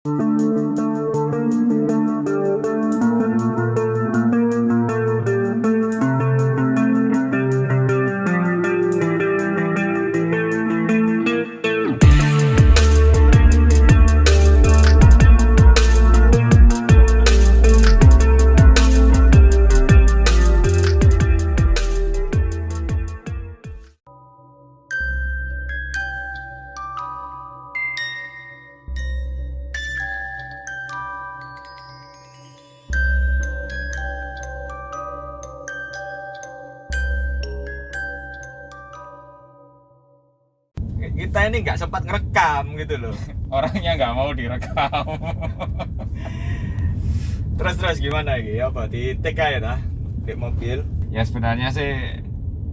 Kita ini nggak sempat ngerekam gitu loh. Orangnya nggak mau direkam. Terus gimana gitu? Apa di TK ya dah? Di mobil. Ya sebenarnya sih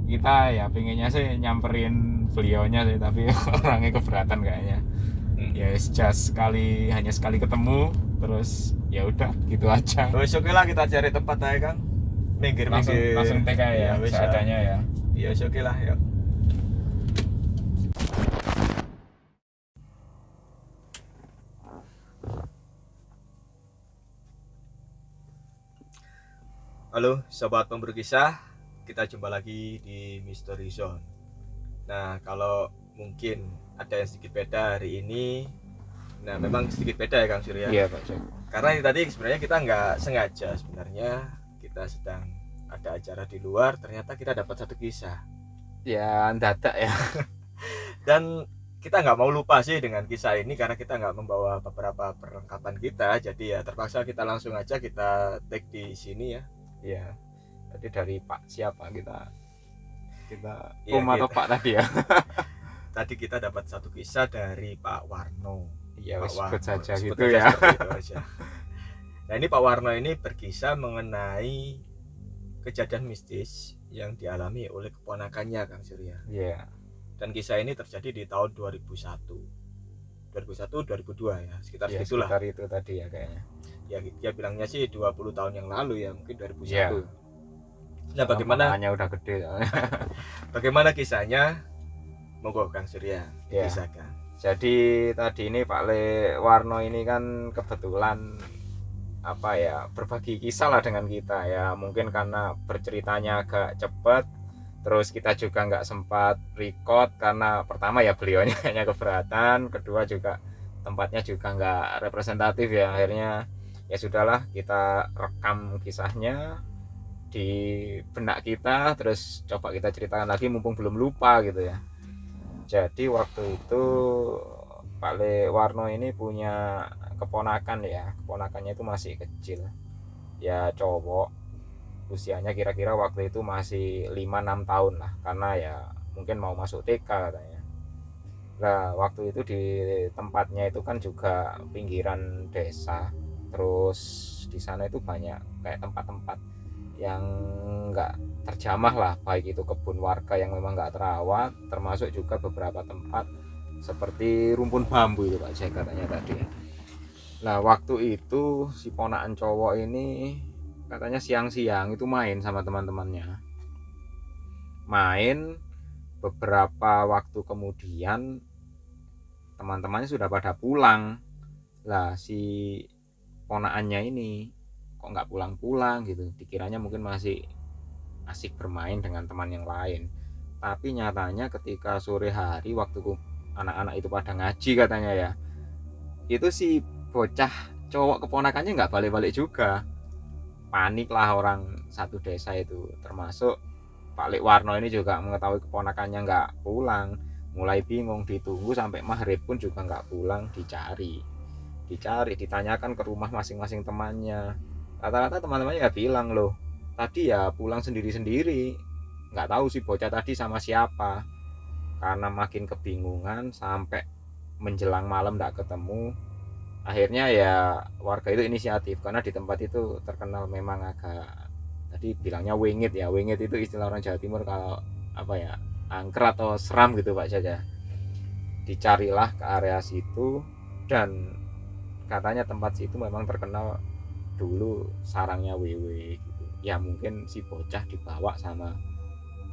kita ya pinginnya sih nyamperin beliaunya sih, tapi orangnya keberatan kayaknya. Ya just hanya sekali ketemu, terus ya udah gitu aja. Wes oke lah, kita cari tempat aja Kang. Minggir Langsung TK ya, seadanya ya. Iya oke lah ya. Halo sobat pemburu kisah, kita jumpa lagi di Mystery Zone. Nah, kalau mungkin ada yang sedikit beda hari ini, nah memang sedikit beda ya Kang Surya. Iya Pak Cek. Karena ini tadi sebenarnya kita nggak sengaja, sebenarnya kita sedang ada acara di luar, ternyata kita dapat satu kisah. Ya dadak ya. Dan kita nggak mau lupa sih dengan kisah ini karena kita nggak membawa beberapa perlengkapan kita, jadi ya terpaksa kita langsung aja kita take di sini ya. Iya. Tadi dari Pak siapa kita Ya, atau Pak tadi ya. Tadi kita dapat satu kisah dari Pak Warno. Iya, Pak sebut saja sebut gitu aja ya. seperti itu aja. Nah, ini Pak Warno ini berkisah mengenai kejadian mistis yang dialami oleh keponakannya Kang Surya. Iya. Dan kisah ini terjadi di tahun 2001 2002 ya, sekitar Ya, segitulah. sekitar itu tadi ya kayaknya. Ya dia bilangnya sih 20 tahun yang lalu ya, mungkin 2001. Ya. Nah, bagaimana udah gede. bagaimana kisahnya? Monggo Kang Surya Ya. kisahkan. Jadi tadi ini Pak Warno ini kan kebetulan apa ya, berbagi kisah lah dengan kita ya, mungkin karena berceritanya agak cepat, terus kita juga nggak sempat record karena pertama ya beliaunya kayaknya keberatan, kedua juga tempatnya juga nggak representatif ya, akhirnya ya sudahlah kita rekam kisahnya di benak kita, terus coba kita ceritakan lagi mumpung belum lupa gitu ya. Jadi waktu itu Pak Warno ini punya keponakan ya, keponakannya itu masih kecil ya, cowok, usianya kira-kira waktu itu masih 5-6 tahun lah, karena ya mungkin mau masuk TK katanya. Nah waktu itu di tempatnya itu kan juga pinggiran desa, terus di sana itu banyak kayak tempat-tempat yang nggak terjamah lah, baik itu kebun warga yang memang nggak terawat, termasuk juga beberapa tempat seperti rumpun bambu itu Pak Jack katanya tadi ya. Nah waktu itu si ponakan cowok ini katanya siang-siang itu main sama teman-temannya, main beberapa waktu kemudian teman-temannya sudah pada pulang. Lah si ponakannya ini kok nggak pulang-pulang gitu, dikiranya mungkin masih asik bermain dengan teman yang lain. Tapi nyatanya ketika sore hari waktu anak-anak itu pada ngaji katanya ya, itu si bocah cowok keponakannya nggak balik-balik juga. Panik lah orang satu desa itu, termasuk Pak Warno ini juga mengetahui keponakannya nggak pulang, mulai bingung, ditunggu sampai maghrib pun juga nggak pulang, dicari, ditanyakan ke rumah masing-masing temannya. Rata-rata teman-temannya ya bilang, loh tadi ya pulang sendiri-sendiri, nggak tahu si bocah tadi sama siapa. Karena makin kebingungan sampai menjelang malam nggak ketemu, akhirnya ya warga itu inisiatif, karena di tempat itu terkenal memang agak, tadi bilangnya wingit ya, wingit itu istilah orang Jawa Timur kalau apa ya, angker atau seram gitu Pak Jaja. Dicarilah ke area situ, dan katanya tempat situ memang terkenal dulu sarangnya wewe gitu ya, mungkin si bocah dibawa sama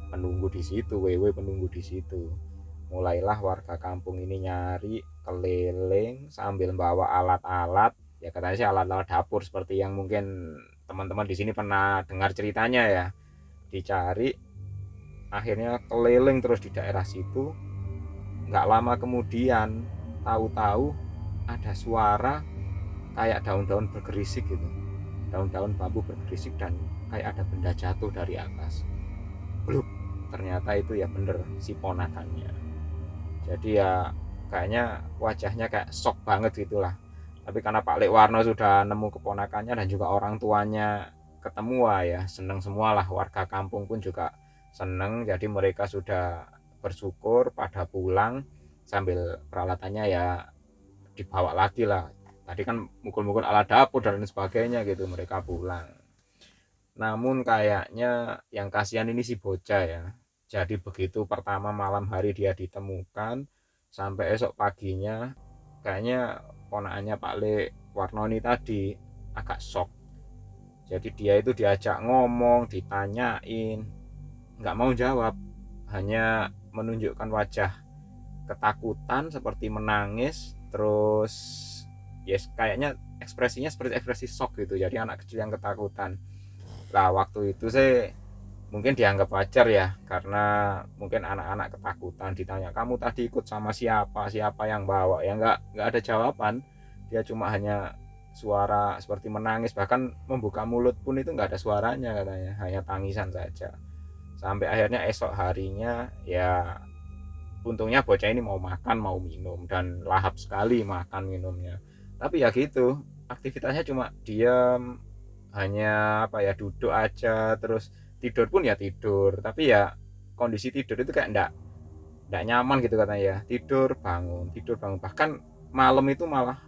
penunggu di situ, wewe penunggu di situ. Mulailah warga kampung ini nyari, keliling sambil bawa alat-alat, ya katanya sih alat-alat dapur seperti yang mungkin teman-teman di sini pernah dengar ceritanya ya. Dicari, akhirnya keliling terus di daerah situ. Nggak lama kemudian tahu-tahu ada suara kayak daun-daun bergerisik gitu, daun-daun bambu bergerisik dan kayak ada benda jatuh dari atas. Bluk, ternyata itu ya bener si ponakannya. Jadi ya kayaknya wajahnya kayak shock banget gitulah. Tapi karena Pak Lekwarno sudah nemu keponakannya dan juga orang tuanya ketemu, ya seneng semua lah, warga kampung pun juga seneng. Jadi mereka sudah bersyukur pada pulang sambil peralatannya ya dibawa lagi lah. Tadi kan mukul-mukul alat dapur dan lain sebagainya gitu, mereka pulang. Namun kayaknya yang kasihan ini si bocah ya. Jadi begitu pertama malam hari dia ditemukan, sampai esok paginya kayaknya ponakannya Pak Le Warnoni tadi agak shock. Jadi dia itu diajak ngomong, ditanyain, nggak mau jawab, hanya menunjukkan wajah ketakutan seperti menangis. Terus yes, kayaknya ekspresinya seperti ekspresi shock gitu, jadi anak kecil yang ketakutan. Lah waktu itu saya mungkin dianggap wajar ya, karena mungkin anak-anak ketakutan, ditanya kamu tadi ikut sama siapa, siapa yang bawa, ya nggak ada jawaban. Dia cuma hanya suara seperti menangis, bahkan membuka mulut pun itu nggak ada suaranya katanya, hanya tangisan saja. Sampai akhirnya esok harinya ya untungnya bocah ini mau makan mau minum dan lahap sekali makan minumnya. Tapi ya gitu, aktivitasnya cuma diam, hanya apa ya, duduk aja. Terus tidur pun ya tidur, tapi ya kondisi tidur itu kayak enggak nyaman gitu katanya ya. Tidur bangun, bahkan malam itu malah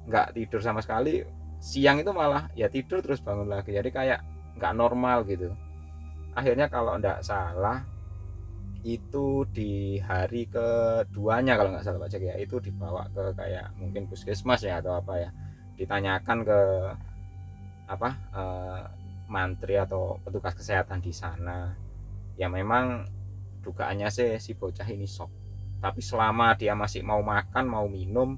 nggak tidur sama sekali. Siang itu malah ya tidur terus bangun lagi, jadi kayak nggak normal gitu. Akhirnya kalau nggak salah itu di hari keduanya kalau nggak salah Pak Cek ya, itu dibawa ke kayak mungkin puskesmas ya atau apa ya, ditanyakan ke apa mantri atau petugas kesehatan di sana. Ya memang dugaannya sih si bocah ini shock, tapi selama dia masih mau makan mau minum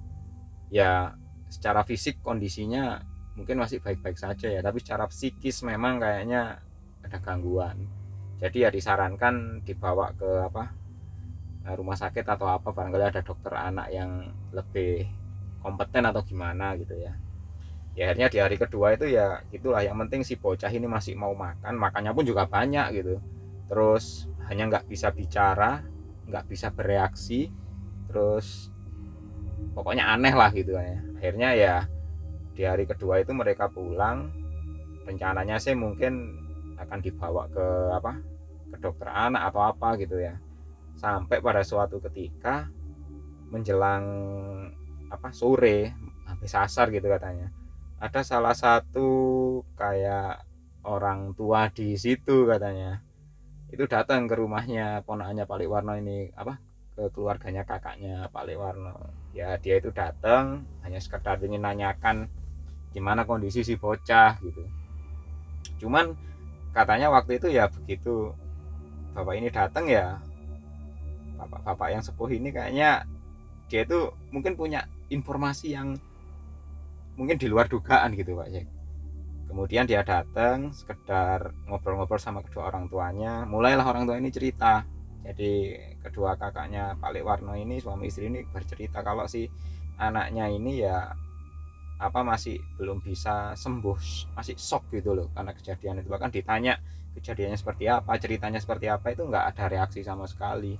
ya secara fisik kondisinya mungkin masih baik-baik saja ya, tapi secara psikis memang kayaknya ada gangguan. Jadi ya disarankan dibawa ke apa, rumah sakit atau apa, barangkali ada dokter anak yang lebih kompeten atau gimana gitu ya. Ya akhirnya di hari kedua itu ya gitulah, yang penting si bocah ini masih mau makan, makannya pun juga banyak gitu. Terus hanya nggak bisa bicara, nggak bisa bereaksi, terus pokoknya aneh lah gitu ya. Akhirnya ya di hari kedua itu mereka pulang, rencananya sih mungkin akan dibawa ke apa, ke dokter anak atau apa gitu ya. Sampai pada suatu ketika menjelang apa sore, habis asar gitu katanya, ada salah satu kayak orang tua di situ katanya, itu datang ke rumahnya ponakannya Pak Lekwarno ini, apa, ke keluarganya kakaknya Pak Lekwarno. Ya dia itu datang hanya sekedar ingin nanyakan gimana kondisi si bocah gitu. Cuman katanya waktu itu ya begitu bapak ini datang ya, bapak-bapak yang sepuh ini kayaknya dia itu mungkin punya informasi yang mungkin di luar dugaan gitu Pak Cek. Kemudian dia datang sekedar ngobrol-ngobrol sama kedua orang tuanya. Mulailah orang tua ini cerita. Jadi kedua kakaknya Pak Lekwarno ini, suami istri ini, bercerita kalau si anaknya ini ya apa masih belum bisa sembuh, masih shock gitu loh karena kejadian itu. Bahkan ditanya kejadiannya seperti apa, ceritanya seperti apa, itu nggak ada reaksi sama sekali.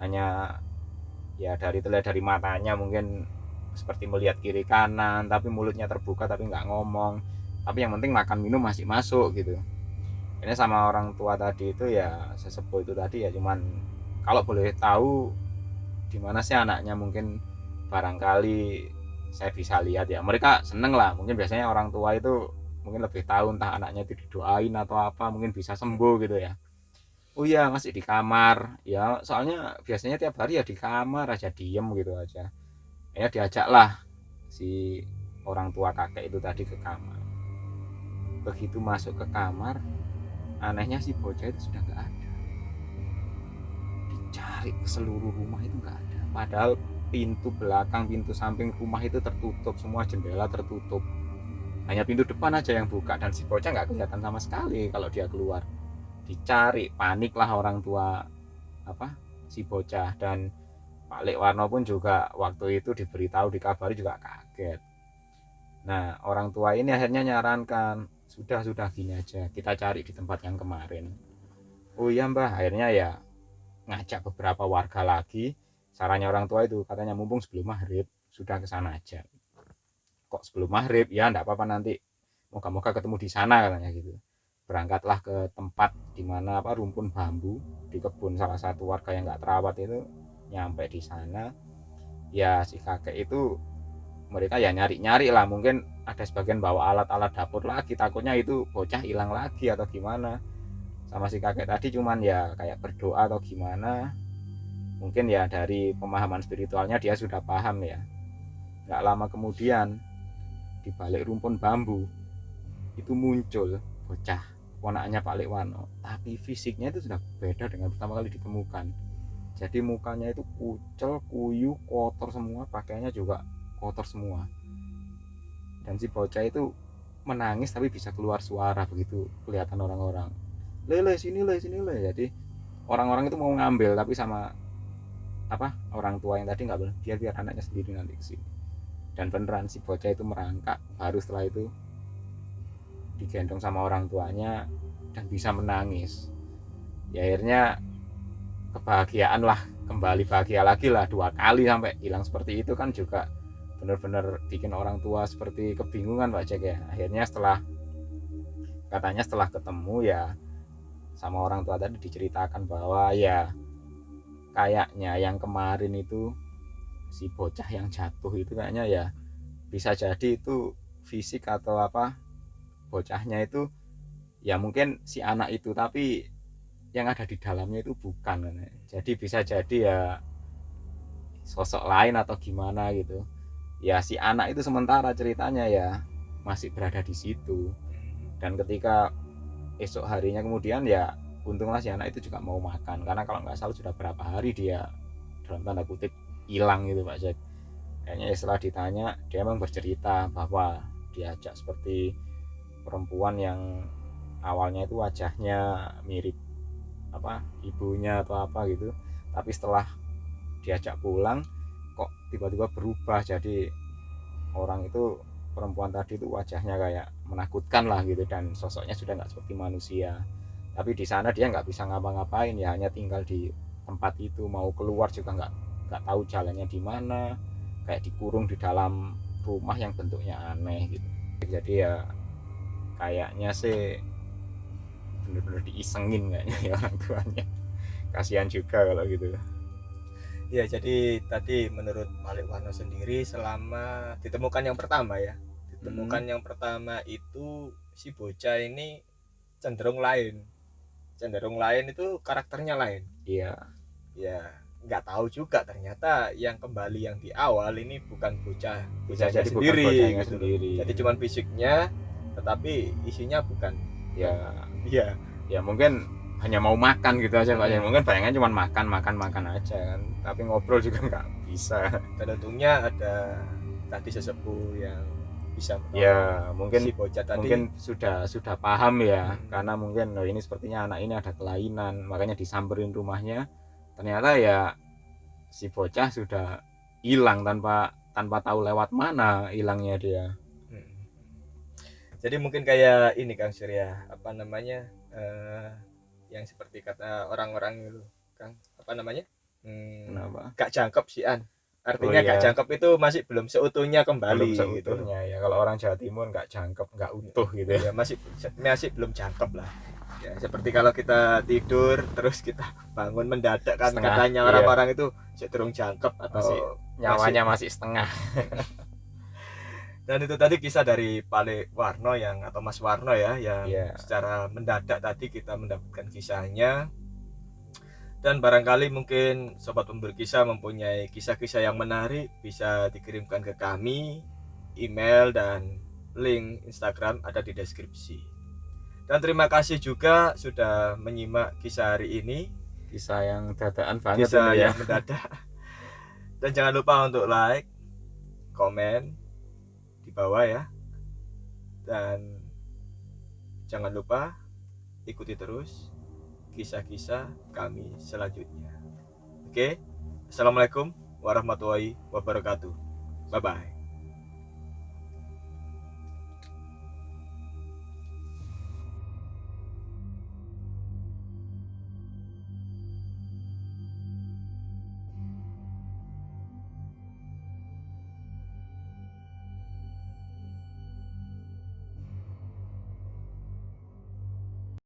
Hanya ya terlihat dari matanya mungkin seperti melihat kiri kanan, tapi mulutnya terbuka tapi nggak ngomong. Tapi yang penting makan minum masih masuk gitu. Ini sama orang tua tadi itu ya, sesepuh itu tadi ya, cuman kalau boleh tahu di mana sih anaknya, mungkin barangkali saya bisa lihat ya, mereka seneng lah. Mungkin biasanya orang tua itu mungkin lebih tahu, entah anaknya itu didoain atau apa, mungkin bisa sembuh gitu ya. Oh iya, masih di kamar ya, soalnya biasanya tiap hari ya di kamar aja diem gitu aja. Ya diajaklah si orang tua kakek itu tadi ke kamar. Begitu masuk ke kamar, anehnya si bocah itu sudah nggak ada. Dicari ke seluruh rumah itu nggak ada, padahal pintu belakang, pintu samping rumah itu tertutup, semua jendela tertutup, hanya pintu depan aja yang buka, dan si bocah nggak kelihatan sama sekali kalau dia keluar. Dicari, paniklah orang tua si bocah, dan Pak Lekwarno pun juga waktu itu diberitahu, dikabari juga kaget. Nah, orang tua ini akhirnya nyarankan, sudah gini aja, kita cari di tempat yang kemarin. Oh iya mbah, akhirnya ya ngajak beberapa warga lagi. Sarannya orang tua itu, katanya mumpung sebelum maghrib sudah ke sana aja. Kok sebelum maghrib? Ya enggak apa-apa, nanti moga-moga ketemu di sana, katanya gitu. Berangkatlah ke tempat di mana rumpun bambu di kebun salah satu warga yang nggak terawat itu. Nyampe di sana, ya si kakek itu, mereka ya nyari-nyari lah, mungkin ada sebagian bawa alat-alat dapur lagi, takutnya itu bocah hilang lagi atau gimana. Sama si kakek tadi cuman ya kayak berdoa atau gimana, mungkin ya dari pemahaman spiritualnya dia sudah paham ya. Nggak lama kemudian di balik rumpun bambu itu muncul bocah ponakannya Pak Lekwarno, tapi fisiknya itu sudah beda dengan pertama kali ditemukan. Jadi mukanya itu kucel, kuyu, kotor semua, pakaiannya juga kotor semua. Dan si bocah itu menangis tapi bisa keluar suara begitu kelihatan orang-orang. Le sini le. Jadi orang-orang itu mau ngambil, tapi sama orang tua yang tadi nggak boleh, biar anaknya sendiri nanti kesini. Dan beneran si bocah itu merangkak, baru setelah itu digendong sama orang tuanya dan bisa menangis. Ya akhirnya kebahagiaan lah, kembali bahagia lagi lah, 2 kali sampai hilang seperti itu kan juga benar-benar bikin orang tua seperti kebingungan Pak Jack ya. Akhirnya setelah ketemu ya sama orang tua tadi, diceritakan bahwa ya kayaknya yang kemarin itu si bocah yang jatuh itu kayaknya ya bisa jadi itu fisik atau bocahnya itu ya mungkin si anak itu, tapi yang ada di dalamnya itu bukan. Jadi bisa jadi ya sosok lain atau gimana gitu. Ya si anak itu sementara ceritanya ya masih berada di situ. Dan ketika esok harinya kemudian ya untunglah si anak itu juga mau makan, karena kalau nggak salah sudah berapa hari dia dalam tanda kutip hilang gitu Pak Jack. Kayaknya setelah ditanya dia memang bercerita bahwa diajak seperti perempuan yang awalnya itu wajahnya mirip ibunya atau gitu, tapi setelah diajak pulang kok tiba-tiba berubah, jadi orang itu, perempuan tadi itu wajahnya kayak menakutkan lah gitu, dan sosoknya sudah nggak seperti manusia. Tapi di sana dia nggak bisa ngapa-ngapain, ya hanya tinggal di tempat itu, mau keluar juga nggak tahu jalannya di mana, kayak dikurung di dalam rumah yang bentuknya aneh gitu. Jadi ya kayaknya sih bener-bener diisengin kayaknya ya orang tuanya. Kasihan juga kalau gitu. Ya, jadi tadi menurut Pak Lekwarno sendiri, selama ditemukan yang pertama yang pertama itu si bocah ini cenderung lain itu karakternya lain. Iya. Ya nggak tahu juga, ternyata yang kembali yang di awal ini bukan bocahnya Jadi sendiri, bukan bocahnya gitu sendiri. Jadi cuman fisiknya, tetapi isinya bukan. Ya mungkin hanya mau makan gitu aja Pak. Mungkin bayangan cuma makan aja kan, tapi ngobrol juga nggak bisa. Dan untungnya ada tadi sesepuh yang bisa menolong ya mungkin si bocah tadi. Mungkin sudah paham ya, karena mungkin ini sepertinya anak ini ada kelainan, makanya disamperin rumahnya. Ternyata ya si bocah sudah hilang tanpa tahu lewat mana hilangnya dia. Jadi mungkin kayak ini Kang Surya, yang seperti kata orang-orang itu Kang, Kenapa? gak jangkep si An. Artinya gak jangkep itu masih belum seutuhnya kembali. Belum seutuhnya gitu. Ya kalau orang Jawa Timur gak jangkep, gak utuh gitu ya. Masih belum jangkep lah. Ya, seperti kalau kita tidur terus kita bangun mendadak kan, katanya orang-orang itu cenderung jangkep atau nyawanya masih setengah. Dan itu tadi kisah dari Pak Lekwarno atau Mas Warno ya, yang secara mendadak tadi kita mendapatkan kisahnya. Dan barangkali mungkin sobat pemburu kisah mempunyai kisah-kisah yang menarik, bisa dikirimkan ke kami. Email dan link Instagram ada di deskripsi. Dan terima kasih juga sudah menyimak kisah hari ini. Kisah yang dadakan banget, kisah yang mendadak. Dan jangan lupa untuk like, komen di bawah ya. Dan jangan lupa ikuti terus kisah-kisah kami selanjutnya. Oke, assalamualaikum warahmatullahi wabarakatuh. Bye bye.